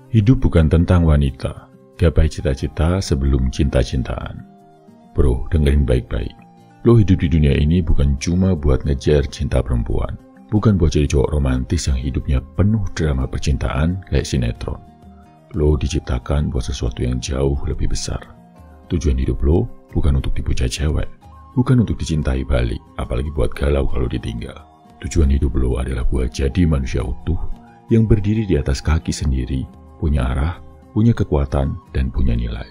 Hidup bukan tentang wanita, gapai cita-cita sebelum cinta-cintaan. Bro, dengerin baik-baik. Lo hidup di dunia ini bukan cuma buat ngejar cinta perempuan. Bukan buat jadi cowok romantis yang hidupnya penuh drama percintaan kayak sinetron. Lo diciptakan buat sesuatu yang jauh lebih besar. Tujuan hidup lo bukan untuk dipuja cewek. Bukan untuk dicintai balik, apalagi buat galau kalau ditinggal. Tujuan hidup lo adalah buat jadi manusia utuh yang berdiri di atas kaki sendiri, punya arah, punya kekuatan, dan punya nilai.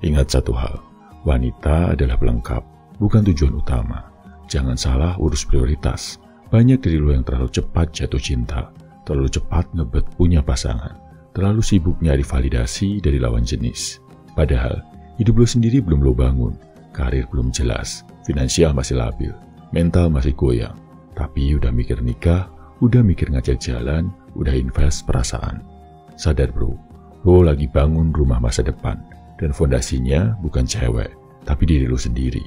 Ingat satu hal, wanita adalah pelengkap, bukan tujuan utama. Jangan salah urus prioritas. Banyak dari lo yang terlalu cepat jatuh cinta, terlalu cepat ngebet punya pasangan, terlalu sibuk nyari validasi dari lawan jenis. Padahal, hidup lo sendiri belum lo bangun, karir belum jelas, finansial masih labil, mental masih goyang. Tapi udah mikir nikah, udah mikir ngajak jalan, udah invest perasaan. Sadar bro, lo lagi bangun rumah masa depan, dan fondasinya bukan cewek, tapi diri lo sendiri.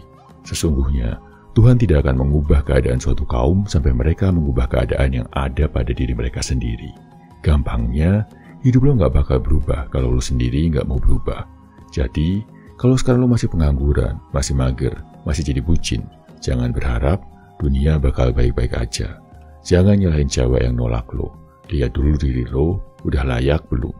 Sesungguhnya, Tuhan tidak akan mengubah keadaan suatu kaum sampai mereka mengubah keadaan yang ada pada diri mereka sendiri. Gampangnya, hidup lo gak bakal berubah kalau lo sendiri gak mau berubah. Jadi, kalau sekarang lo masih pengangguran, masih mager, masih jadi bucin, jangan berharap dunia bakal baik-baik aja. Jangan nyalahin cewek yang nolak lo. Lihat dulu diri lo, udah layak belum?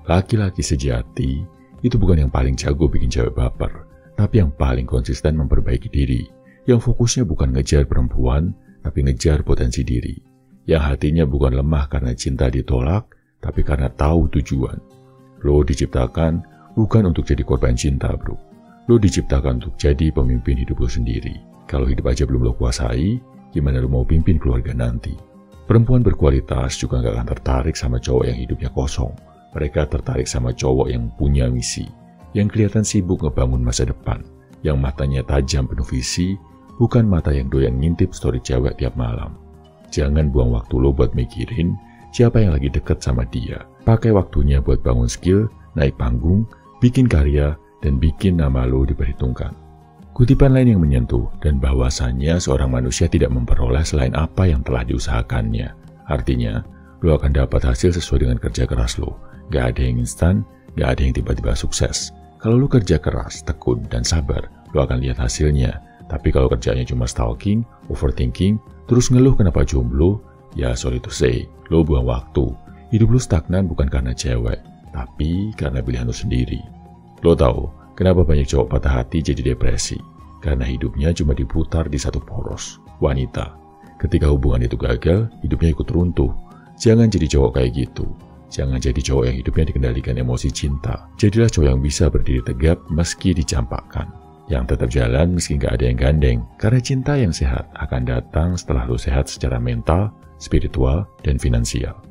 Laki-laki sejati itu bukan yang paling jago bikin cewek baper, tapi yang paling konsisten memperbaiki diri, yang fokusnya bukan ngejar perempuan, tapi ngejar potensi diri, yang hatinya bukan lemah karena cinta ditolak, tapi karena tahu tujuan. Lo diciptakan bukan untuk jadi korban cinta bro, lo diciptakan untuk jadi pemimpin hidup lo sendiri. Kalau hidup aja belum lo kuasai, gimana lo mau pimpin keluarga nanti? Perempuan berkualitas juga gak akan tertarik sama cowok yang hidupnya kosong. Mereka tertarik sama cowok yang punya misi, yang kelihatan sibuk ngebangun masa depan, yang matanya tajam penuh visi, bukan mata yang doyan ngintip story cewek tiap malam. Jangan buang waktu lo buat mikirin siapa yang lagi deket sama dia. Pakai waktunya buat bangun skill, naik panggung, bikin karya, dan bikin nama lo diperhitungkan. Kutipan lain yang menyentuh, dan bahwasannya seorang manusia tidak memperoleh selain apa yang telah diusahakannya. Artinya, lo akan dapat hasil sesuai dengan kerja keras lo. Gak ada yang instan, gak ada yang tiba-tiba sukses. Kalau lo kerja keras, tekun, dan sabar, lo akan lihat hasilnya. Tapi kalau kerjanya cuma stalking, overthinking, terus ngeluh kenapa jomblo, ya sorry to say, lo buang waktu. Hidup lo stagnan bukan karena cewek, tapi karena pilihan lo sendiri. Lo tahu, kenapa banyak cowok patah hati jadi depresi? Karena hidupnya cuma diputar di satu poros, wanita. Ketika hubungan itu gagal, hidupnya ikut runtuh. Jangan jadi cowok kayak gitu. Jangan jadi cowok yang hidupnya dikendalikan emosi cinta. Jadilah cowok yang bisa berdiri tegap meski dicampakkan. Yang tetap jalan meski gak ada yang gandeng. Karena cinta yang sehat akan datang setelah lo sehat secara mental, spiritual, dan finansial.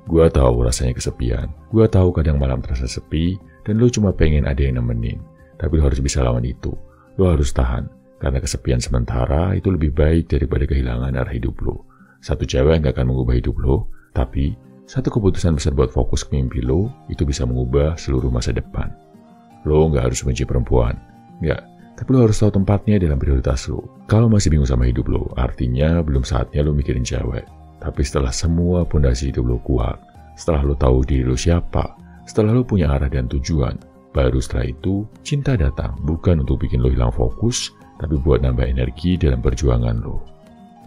Gua tahu rasanya kesepian. Gua tahu kadang malam terasa sepi, dan lo cuma pengen ada yang nemenin. Tapi lo harus bisa lawan itu. Lo harus tahan, karena kesepian sementara itu lebih baik daripada kehilangan arah hidup lo. Satu cewek gak akan mengubah hidup lo, tapi satu keputusan besar buat fokus ke mimpi lo, itu bisa mengubah seluruh masa depan. Lo gak harus benci perempuan, gak, tapi lo harus tahu tempatnya dalam prioritas lo. Kalau masih bingung sama hidup lo, artinya belum saatnya lo mikirin cewek. Tapi setelah semua pondasi hidup lo kuat, setelah lo tahu diri lo siapa, setelah lo punya arah dan tujuan, baru setelah itu cinta datang, bukan untuk bikin lo hilang fokus, tapi buat nambah energi dalam perjuangan lo.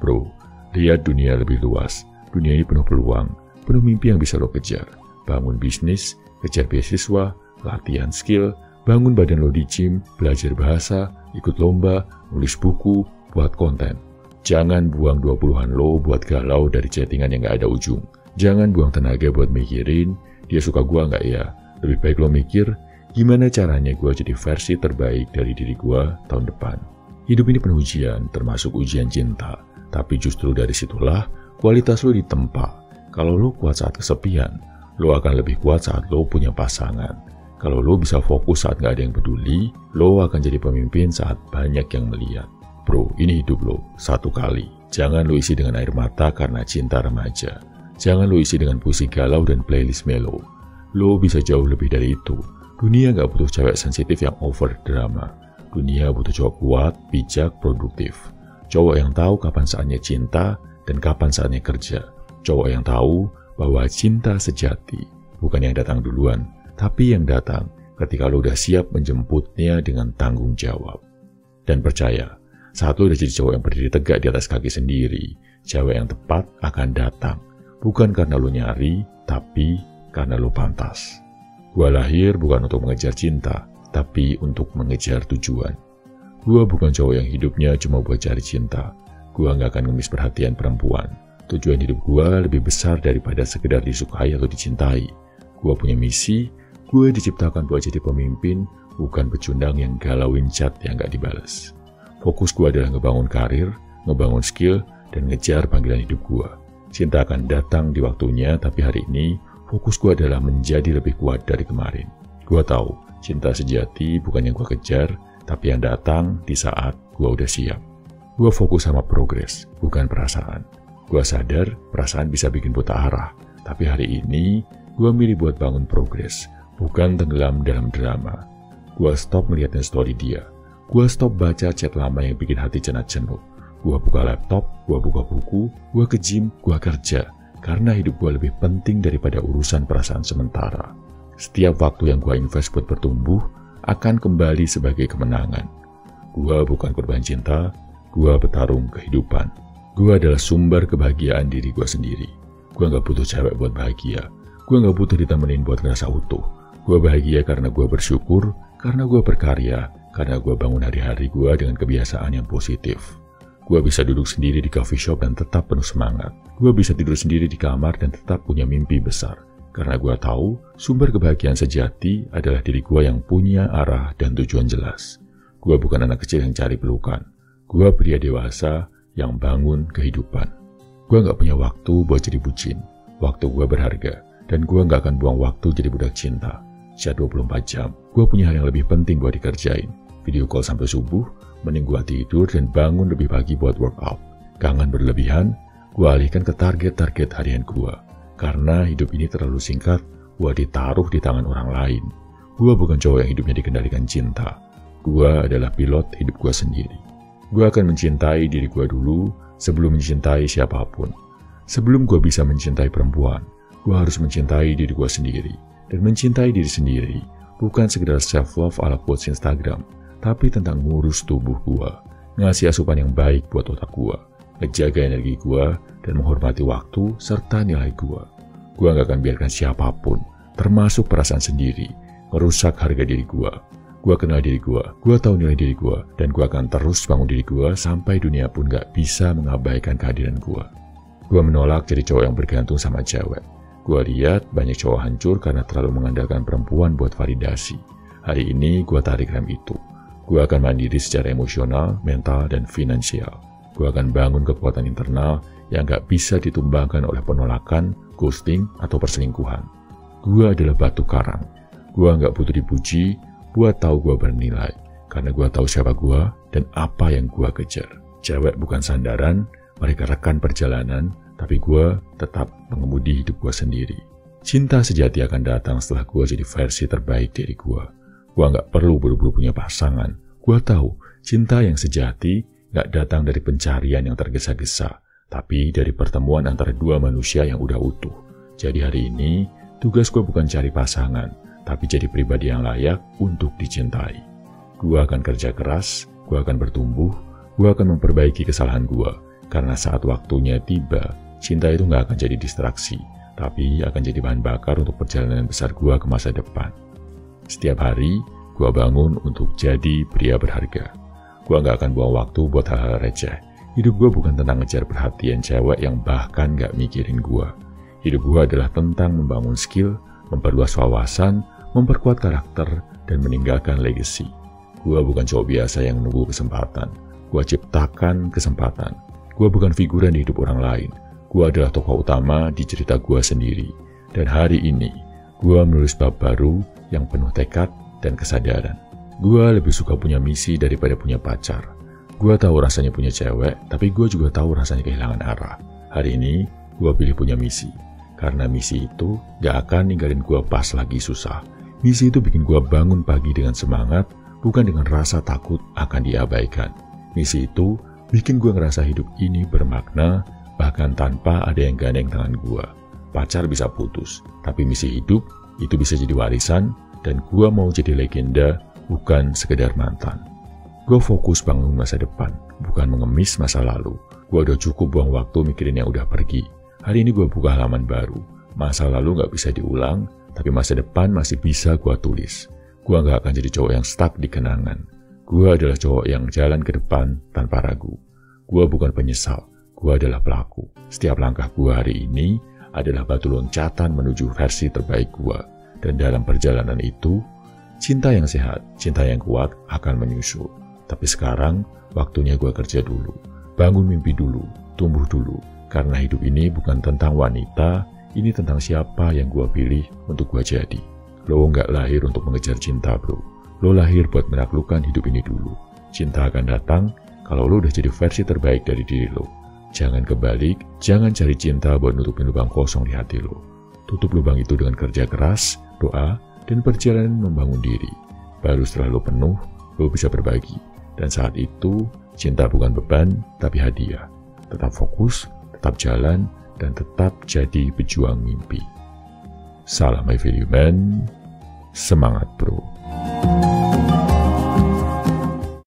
Bro, lihat dunia lebih luas. Dunia ini penuh peluang, penuh mimpi yang bisa lo kejar. Bangun bisnis, kejar beasiswa, latihan skill, bangun badan lo di gym, belajar bahasa, ikut lomba, nulis buku, buat konten. Jangan buang 20-an lo buat galau dari chattingan yang gak ada ujung. Jangan buang tenaga buat mikirin, dia suka gua gak ya? Lebih baik lo mikir, gimana caranya gua jadi versi terbaik dari diri gua tahun depan. Hidup ini penuh ujian, termasuk ujian cinta. Tapi justru dari situlah kualitas lo ditempa. Kalau lo kuat saat kesepian, lo akan lebih kuat saat lo punya pasangan. Kalau lo bisa fokus saat gak ada yang peduli, lo akan jadi pemimpin saat banyak yang melihat. Bro, ini hidup lo, satu kali. Jangan lo isi dengan air mata karena cinta remaja. Jangan lo isi dengan puisi galau dan playlist melo. Lo bisa jauh lebih dari itu. Dunia gak butuh cewek sensitif yang over drama. Dunia butuh cowok kuat, bijak, produktif. Cowok yang tahu kapan saatnya cinta dan kapan saatnya kerja. Cowok yang tahu bahwa cinta sejati bukan yang datang duluan, tapi yang datang ketika lo udah siap menjemputnya dengan tanggung jawab. Dan percaya, saat lo udah jadi cowok yang berdiri tegak di atas kaki sendiri, cewek yang tepat akan datang. Bukan karena lo nyari, tapi karena lo pantas. Gua lahir bukan untuk mengejar cinta, tapi untuk mengejar tujuan. Gua bukan cowok yang hidupnya cuma buat cari cinta. Gua gak akan ngemis perhatian perempuan. Tujuan hidup gua lebih besar daripada sekedar disukai atau dicintai. Gua punya misi, gua diciptakan buat jadi pemimpin, bukan pecundang yang galauin chat yang gak dibales. Fokus gua adalah ngebangun karir, ngebangun skill, dan ngejar panggilan hidup gua. Cinta akan datang di waktunya, tapi hari ini fokus gua adalah menjadi lebih kuat dari kemarin. Gua tahu, cinta sejati bukan yang gua kejar, tapi yang datang di saat gua udah siap. Gua fokus sama progres, bukan perasaan. Gua sadar perasaan bisa bikin buta arah, tapi hari ini gua milih buat bangun progres, bukan tenggelam dalam drama. Gua stop ngeliatin story dia. Gua stop baca chat lama yang bikin hati cenat-cenut. Gua buka laptop, gua buka buku, gua ke gym, gua kerja. Karena hidup gua lebih penting daripada urusan perasaan sementara. Setiap waktu yang gua invest buat bertumbuh akan kembali sebagai kemenangan. Gua bukan korban cinta, gua petarung kehidupan. Gua adalah sumber kebahagiaan diri gua sendiri. Gua gak butuh cewek buat bahagia. Gua gak butuh ditemenin buat ngerasa utuh. Gua bahagia karena gua bersyukur, karena gua berkarya, karena gua bangun hari-hari gua dengan kebiasaan yang positif. Gua bisa duduk sendiri di coffee shop dan tetap penuh semangat. Gua bisa tidur sendiri di kamar dan tetap punya mimpi besar. Karena gua tahu sumber kebahagiaan sejati adalah diri gua yang punya arah dan tujuan jelas. Gua bukan anak kecil yang cari pelukan. Gua pria dewasa yang bangun kehidupan. Gua gak punya waktu buat jadi bucin. Waktu gua berharga. Dan gua gak akan buang waktu jadi budak cinta. Chat 24 jam. Gua punya hal yang lebih penting buat dikerjain. Video call sampai subuh, mending gua tidur dan bangun lebih pagi buat workout. Kangen berlebihan, gua alihkan ke target-target harian gua. Karena hidup ini terlalu singkat, gua ditaruh di tangan orang lain. Gua bukan cowok yang hidupnya dikendalikan cinta. Gua adalah pilot hidup gua sendiri. Gua akan mencintai diri gua dulu sebelum mencintai siapapun. Sebelum gua bisa mencintai perempuan, gua harus mencintai diri gua sendiri. Dan mencintai diri sendiri bukan sekedar self-love ala quotes Instagram, tapi tentang ngurus tubuh gua, ngasih asupan yang baik buat otak gua, ngejaga energi gua, dan menghormati waktu serta nilai gua. Gua gak akan biarkan siapapun, termasuk perasaan sendiri, merusak harga diri gua. Gua kenal diri gua tahu nilai diri gua, dan gua akan terus bangun diri gua sampai dunia pun gak bisa mengabaikan kehadiran gua. Gua menolak jadi cowok yang bergantung sama cewek. Gua lihat banyak cowok hancur karena terlalu mengandalkan perempuan buat validasi. Hari ini gua tarik rem itu. Gua akan mandiri secara emosional, mental, dan finansial. Gua akan bangun kekuatan internal yang gak bisa ditumbangkan oleh penolakan, ghosting, atau perselingkuhan. Gua adalah batu karang. Gua gak butuh dipuji buat tahu gua bernilai, karena gua tahu siapa gua dan apa yang gua kejar. Cewek bukan sandaran, mereka rekan perjalanan, tapi gua tetap mengemudi hidup gua sendiri. Cinta sejati akan datang setelah gua jadi versi terbaik dari gua. Gua gak perlu buru-buru punya pasangan. Gua tahu cinta yang sejati gak datang dari pencarian yang tergesa-gesa, tapi dari pertemuan antara dua manusia yang udah utuh. Jadi hari ini, tugas gua bukan cari pasangan, tapi jadi pribadi yang layak untuk dicintai. Gua akan kerja keras, gua akan bertumbuh, gua akan memperbaiki kesalahan gua, karena saat waktunya tiba, cinta itu gak akan jadi distraksi, tapi akan jadi bahan bakar untuk perjalanan besar gua ke masa depan. Setiap hari, gua bangun untuk jadi pria berharga. Gua gak akan buang waktu buat hal-hal receh. Hidup gua bukan tentang ngejar perhatian cewek yang bahkan gak mikirin gua. Hidup gua adalah tentang membangun skill, memperluas wawasan, memperkuat karakter, dan meninggalkan legacy. Gua bukan cowok biasa yang menunggu kesempatan. Gua ciptakan kesempatan. Gua bukan figuran di hidup orang lain. Gua adalah tokoh utama di cerita gua sendiri. Dan hari ini, gua menulis bab baru yang penuh tekad dan kesadaran. Gua lebih suka punya misi daripada punya pacar. Gua tahu rasanya punya cewek, tapi gua juga tahu rasanya kehilangan arah. Hari ini, gua pilih punya misi. Karena misi itu gak akan ninggalin gua pas lagi susah. Misi itu bikin gua bangun pagi dengan semangat, bukan dengan rasa takut akan diabaikan. Misi itu bikin gua ngerasa hidup ini bermakna, bahkan tanpa ada yang gandeng tangan gua. pacar bisa putus, tapi misi hidup itu bisa jadi warisan, dan gue mau jadi legenda, bukan sekedar mantan. Gue fokus bangun masa depan, bukan mengemis masa lalu. Gue udah cukup buang waktu mikirin yang udah pergi. Hari ini gue buka halaman baru. Masa lalu gak bisa diulang, tapi masa depan masih bisa gue tulis. Gue gak akan jadi cowok yang stuck di kenangan. Gue adalah cowok yang jalan ke depan tanpa ragu. Gue bukan penyesal, gue adalah pelaku. Setiap langkah gue hari ini adalah batu loncatan menuju versi terbaik gue. Dan dalam perjalanan itu, cinta yang sehat, cinta yang kuat akan menyusul. Tapi sekarang, waktunya gue kerja dulu. Bangun mimpi dulu, tumbuh dulu. Karena hidup ini bukan tentang wanita, ini tentang siapa yang gue pilih untuk gue jadi. Lo nggak lahir untuk mengejar cinta, bro. Lo lahir buat menaklukkan hidup ini dulu. Cinta akan datang kalau lo udah jadi versi terbaik dari diri lo. Jangan kebalik, jangan cari cinta buat nutupin lubang kosong di hati lo. Tutup lubang itu dengan kerja keras, doa, dan perjalanan membangun diri. Baru setelah lo penuh, lo bisa berbagi. Dan saat itu, cinta bukan beban, tapi hadiah. Tetap fokus, tetap jalan, dan tetap jadi pejuang mimpi. Salam My Value Man, semangat bro.